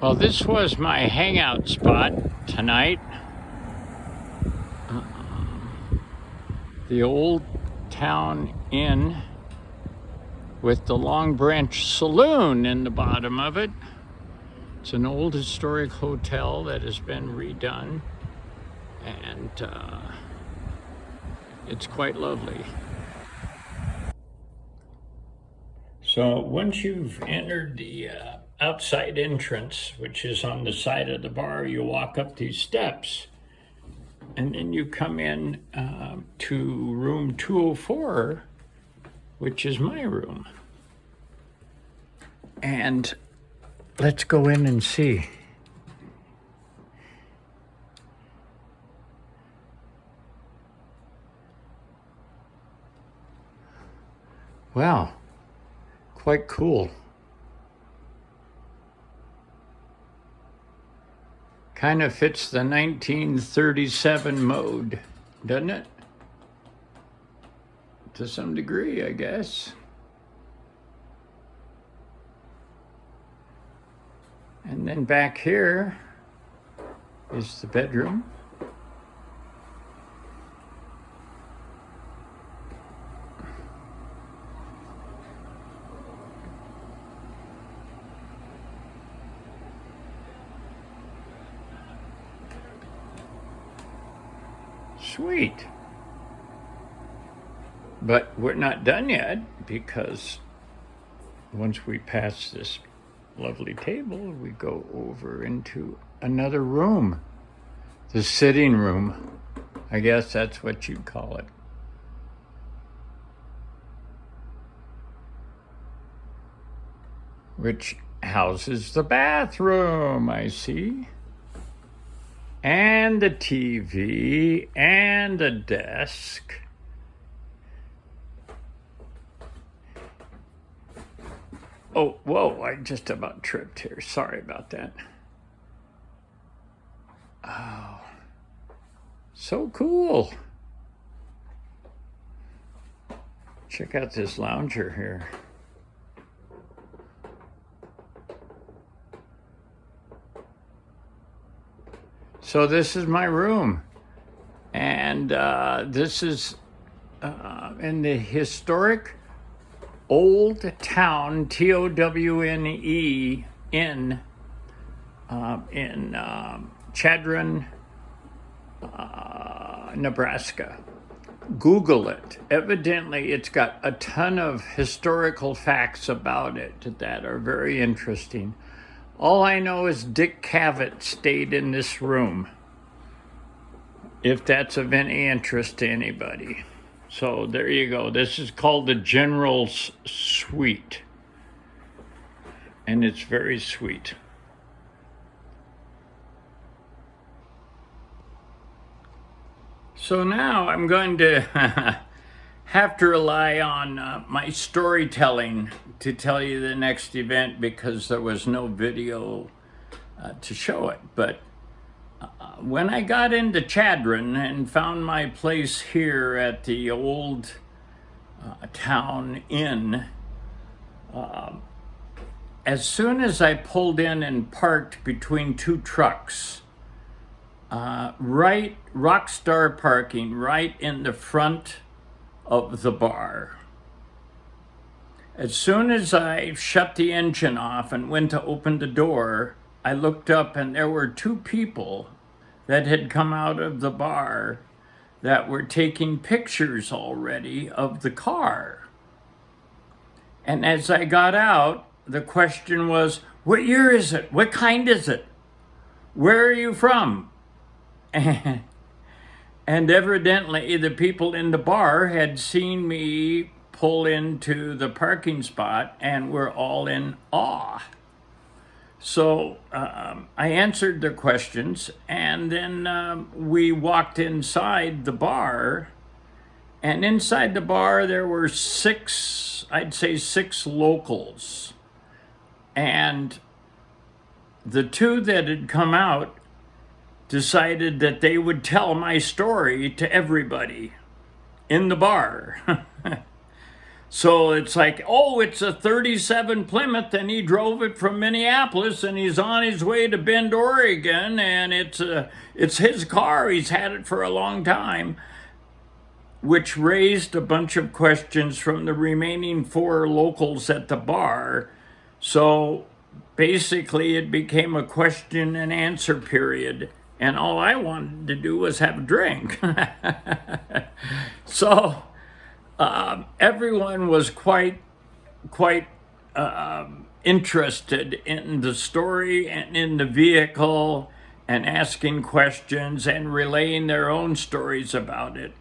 Well, this was my hangout spot tonight. The Old Town Inn with the Long Branch Saloon in the bottom of it. It's an old historic hotel that has been redone, and it's quite lovely. So once you've entered the outside entrance, which is on the side of the bar, you walk up these steps, and then you come in to room 204, which is my room. And let's go in and see. Wow, quite cool. Kind of fits the 1937 mode, doesn't it? To some degree, I guess. And then back here is the bedroom. Sweet. But we're not done yet, because once we pass this lovely table, we go over into another room, the sitting room. I guess that's what you'd call it. Which houses the bathroom, I see. And the TV, and the desk. Oh, whoa, I just about tripped here. Sorry about that. Oh, so cool. Check out this lounger here. So this is my room, and this is in the historic Old Town, Towne, in Chadron, Nebraska. Google it. Evidently, it's got a ton of historical facts about it that are very interesting. All I know is Dick Cavett stayed in this room, if that's of any interest to anybody. So there you go. This is called the General's Suite, and it's very sweet. So now I'm going to have to rely on my storytelling to tell you the next event, because there was no video to show it. But when I got into Chadron and found my place here at the Old Town Inn, as soon as I pulled in and parked between two trucks, right, Rockstar parking right in the front of the bar. As soon as I shut the engine off and went to open the door, I looked up and there were two people that had come out of the bar that were taking pictures already of the car. And as I got out, the question was, what year is it? What kind is it? Where are you from? And evidently, the people in the bar had seen me pull into the parking spot and were all in awe. So I answered their questions, and then we walked inside the bar. And inside the bar, there were six locals. And the two that had come out decided that they would tell my story to everybody in the bar. So it's like, oh, it's a 37 Plymouth and he drove it from Minneapolis and he's on his way to Bend, Oregon, and it's his car. He's had it for a long time, which raised a bunch of questions from the remaining four locals at the bar. So basically it became a question and answer period, and all I wanted to do was have a drink. So everyone was quite interested in the story and in the vehicle and asking questions and relaying their own stories about it.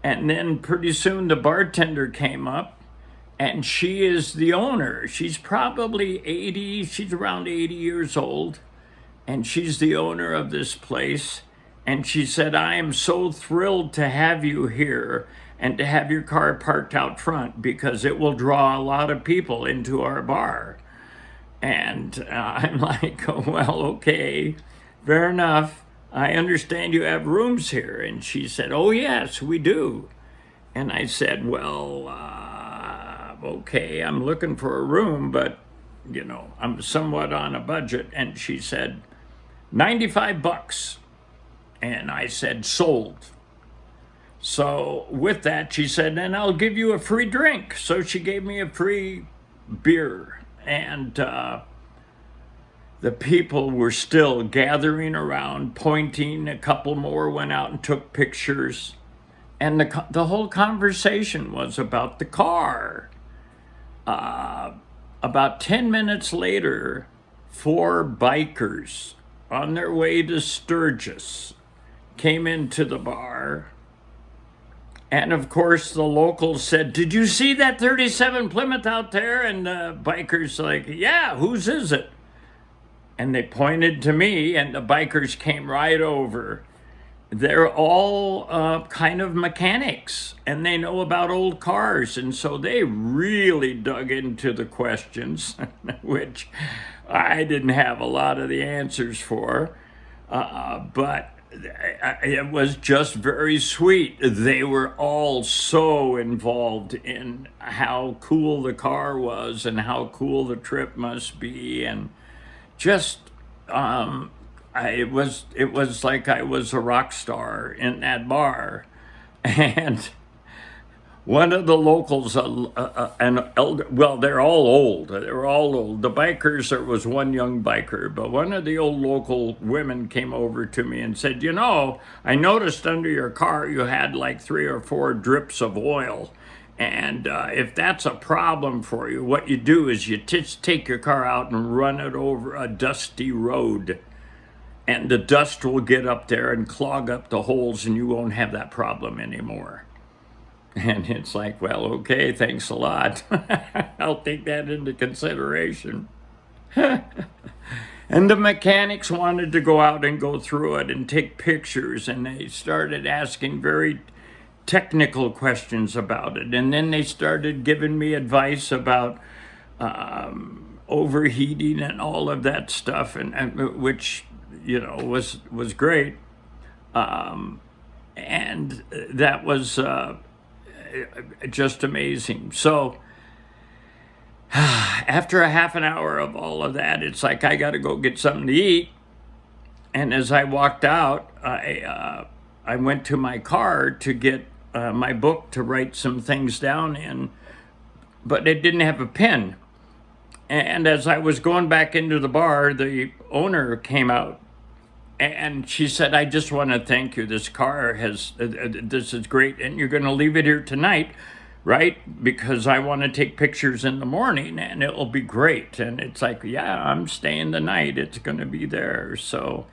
And then pretty soon the bartender came up, and she is the owner. She's probably 80, she's around 80 years old, and she's the owner of this place. And she said, I am so thrilled to have you here and to have your car parked out front because it will draw a lot of people into our bar. And I'm like, oh, well, okay, fair enough. I understand you have rooms here. And she said, oh, yes, we do. And I said, well, okay, I'm looking for a room, but, I'm somewhat on a budget. And she said, $95. And I said, sold. So with that, she said, and I'll give you a free drink. So she gave me a free beer. And the people were still gathering around, pointing. A couple more went out and took pictures. And the whole conversation was about the car. About 10 minutes later, four bikers on their way to Sturgis came into the bar. And of course, the locals said, did you see that 37 Plymouth out there? And the bikers like, yeah, whose is it? And they pointed to me, and the bikers came right over. They're all kind of mechanics, and they know about old cars. And so they really dug into the questions, which I didn't have a lot of the answers for. But it was just very sweet. They were all so involved in how cool the car was and how cool the trip must be, and just it was like I was a rock star in that bar. And one of the locals, an elder, well, they're all old. They're all old. The bikers, there was one young biker, but one of the old local women came over to me and said, I noticed under your car you had like 3 or 4 drips of oil. And if that's a problem for you, what you do is you just take your car out and run it over a dusty road. And the dust will get up there and clog up the holes, and you won't have that problem anymore. And it's like, well, okay, thanks a lot. I'll take that into consideration. And the mechanics wanted to go out and go through it and take pictures, and they started asking very technical questions about it. And then they started giving me advice about overheating and all of that stuff, and which, was great. And that was just amazing. So after a half an hour of all of that, it's like I got to go get something to eat. And as I walked out, I went to my car to get my book to write some things down in, but it didn't have a pen. And as I was going back into the bar, the owner came out. And she said, I just want to thank you. This car this is great. And you're going to leave it here tonight, right? Because I want to take pictures in the morning and it'll be great. And it's like, yeah, I'm staying the night. It's going to be there. So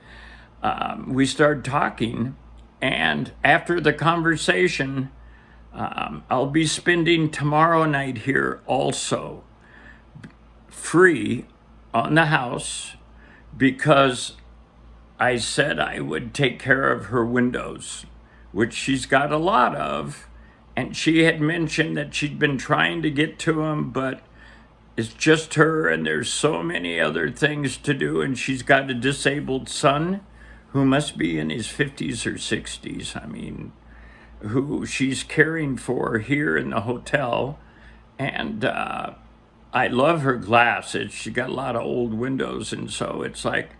we started talking. And after the conversation, I'll be spending tomorrow night here also, free on the house, because I said I would take care of her windows, which she's got a lot of. And she had mentioned that she'd been trying to get to them, but it's just her, and there's so many other things to do. And she's got a disabled son who must be in his 50s or 60s. I mean, who she's caring for here in the hotel. And I love her glass. She got a lot of old windows, and so it's like,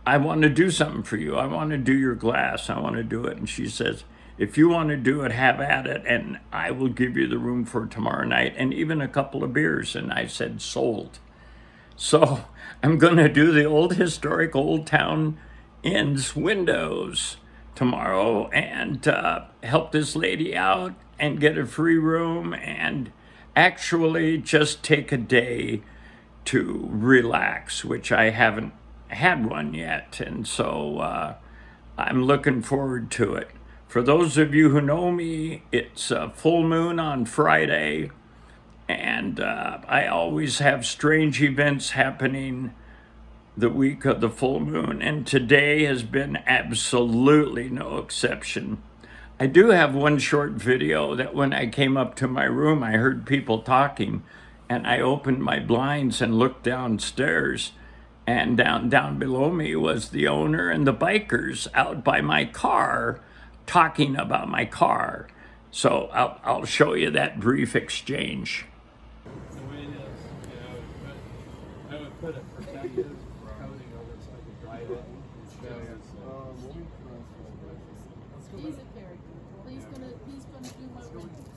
I want to do something for you. I want to do your glass. I want to do it. And she says, if you want to do it, have at it, and I will give you the room for tomorrow night and even a couple of beers. And I said, sold. So I'm going to do the old historic Old Town Inn's windows tomorrow and help this lady out and get a free room and actually just take a day to relax, which I haven't had one yet. And so I'm looking forward to it. For those of you who know me, it's a full moon on Friday, and I always have strange events happening the week of the full moon, and today has been absolutely no exception. I do have one short video that when I came up to my room, I heard people talking, and I opened my blinds and looked downstairs, and down below me was the owner and the bikers out by my car talking about my car. So I'll show you that brief exchange. The way it is, I would put a protective coating over it so I could dry it. He's a character. He's gonna do my windows.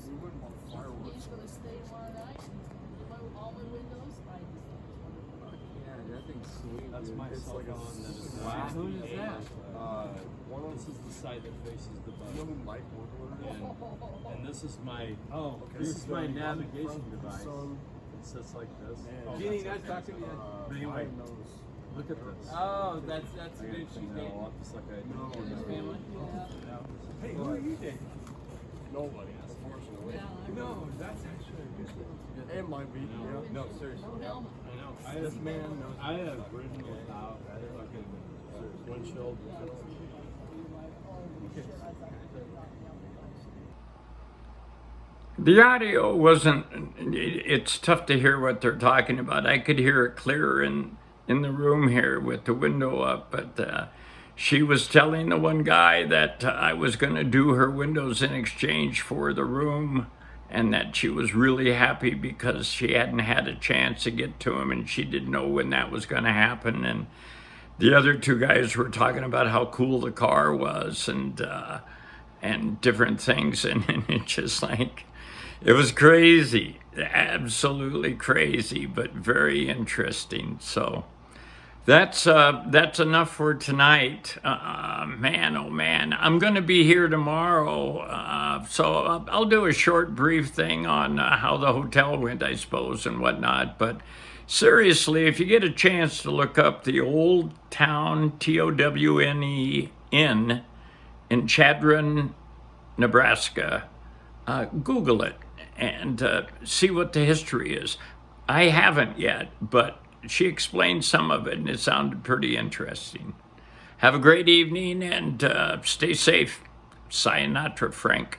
He's gonna stay tomorrow night and do all my windows. Yeah, that thing's sweet. That's dude. my It's cell like phone. That is Wow. Who is that? This This is the side that faces the You know boat. who Mike Woodward is? And this is my This is my navigation device. Son, It sits like this. Jeannie, nice talking to you. But anyway, Ryan knows. look at this. Oh, that's good. She's dating. Just like I No, do. His family? Hey, who are you dating? Nobody, unfortunately. No, that's actually good. It might be. Yeah. No, seriously. I know. This man knows. I have original out. Fucking windshield. The audio wasn't, it's tough to hear what they're talking about. I could hear it clearer in the room here with the window up, but she was telling the one guy that I was going to do her windows in exchange for the room, and that she was really happy because she hadn't had a chance to get to him and she didn't know when that was going to happen. And the other two guys were talking about how cool the car was and different things, and it just like, it was crazy, absolutely crazy, but very interesting. So that's enough for tonight. Man, oh man, I'm going to be here tomorrow, so I'll do a short, brief thing on how the hotel went, I suppose, and whatnot. But seriously, if you get a chance to look up the Old Town TOWNE Inn in Chadron, Nebraska, Google it and see what the history is. I haven't yet, but she explained some of it and it sounded pretty interesting. Have a great evening and stay safe. Sayonara, Frank.